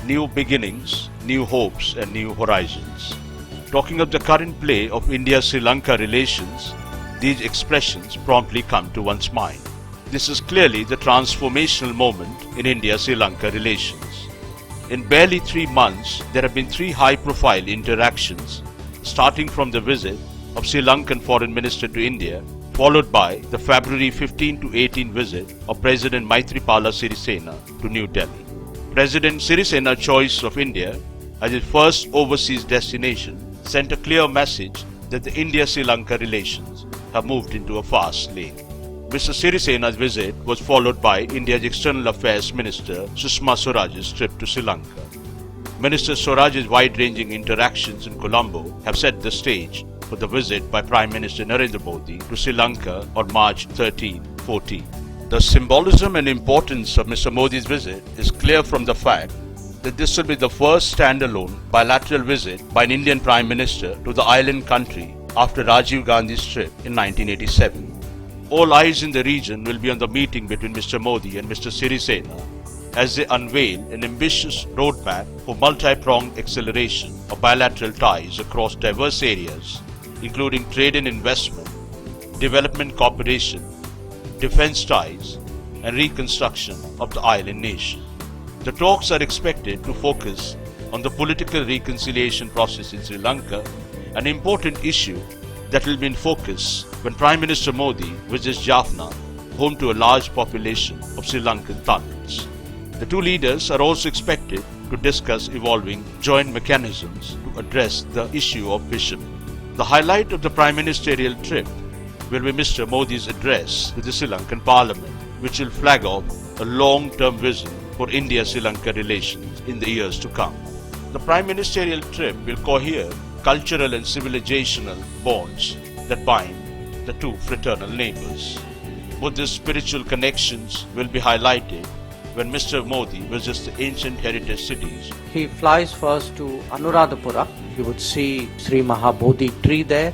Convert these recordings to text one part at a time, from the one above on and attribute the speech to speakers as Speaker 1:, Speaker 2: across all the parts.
Speaker 1: new beginnings, new hopes and new horizons. Talking of the current play of India-Sri Lanka relations, these expressions promptly come to one's mind. This is clearly the transformational moment in India-Sri Lanka relations. In barely 3 months, there have been 3 high-profile interactions, starting from the visit of Sri Lankan Foreign Minister to India, followed by the February 15 to 18 visit of President Maithripala Sirisena to New Delhi. President Sirisena's choice of India as his first overseas destination sent a clear message that the India-Sri Lanka relations have moved into a fast lane. Mr. Sirisena's visit was followed by India's External Affairs Minister Sushma Swaraj's trip to Sri Lanka. Minister Swaraj's wide-ranging interactions in Colombo have set the stage for the visit by Prime Minister Narendra Modi to Sri Lanka on March 13-14. The symbolism and importance of Mr. Modi's visit is clear from the fact that this will be the first standalone bilateral visit by an Indian Prime Minister to the island country after Rajiv Gandhi's trip in 1987. All eyes in the region will be on the meeting between Mr. Modi and Mr. Sirisena as they unveil an ambitious roadmap for multi-pronged acceleration of bilateral ties across diverse areas, including trade and investment, development cooperation, defense ties, and reconstruction of the island nation. The talks are expected to focus on the political reconciliation process in Sri Lanka, an important issue that will be in focus when Prime Minister Modi visits Jaffna, home to a large population of Sri Lankan Tamils. The two leaders are also expected to discuss evolving joint mechanisms to address the issue of fishermen. The highlight of the Prime Ministerial trip will be Mr. Modi's address to the Sri Lankan Parliament, which will flag off a long-term vision for India-Sri Lanka relations in the years to come. The Prime Ministerial trip will cohere cultural and civilizational bonds that bind the two fraternal neighbors. Buddhist spiritual connections will be highlighted when Mr. Modi visits the ancient heritage cities.
Speaker 2: He flies first to Anuradhapura. You would see Sri Mahabodhi tree there,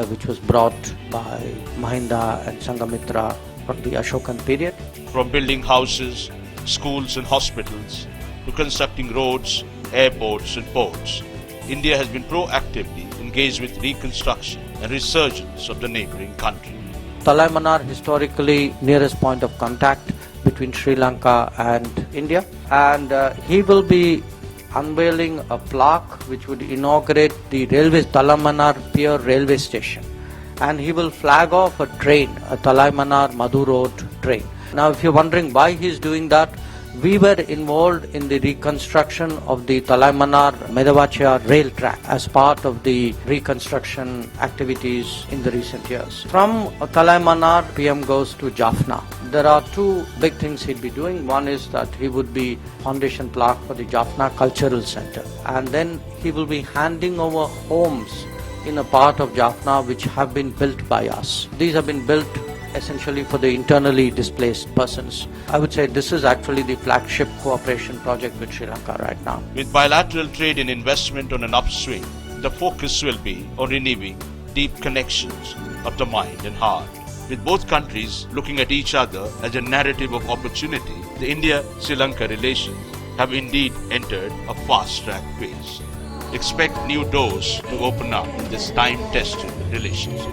Speaker 2: which was brought by Mahinda and Sangamitra from the Ashokan period.
Speaker 1: From building houses, schools and hospitals to constructing roads, airports and ports, India has been proactively engaged with reconstruction and resurgence of the neighbouring country.
Speaker 2: Talaimanar, historically nearest point of contact between Sri Lanka and India, and he will be unveiling a plaque which would inaugurate the railway Talaimanar Pier railway station, and he will flag off a train, a Talaimanar Madhu Road train. Now if you're wondering why he's doing that, we were involved in the reconstruction of the Talaimanar Medavachia rail track as part of the reconstruction activities in the recent years. From Talaimanar, PM goes to Jaffna. There are 2 big things he'd be doing. One is that he would be foundation plaque for the Jaffna Cultural Center, and then he will be handing over homes in a part of Jaffna which have been built by us. These have been built essentially for the internally displaced persons. I would say this is actually the flagship cooperation project with Sri Lanka right now.
Speaker 1: With bilateral trade and investment on an upswing, the focus will be on renewing deep connections of the mind and heart. With both countries looking at each other as a narrative of opportunity, the India-Sri Lanka relations have indeed entered a fast-track phase. Expect new doors to open up in this time-tested relationship.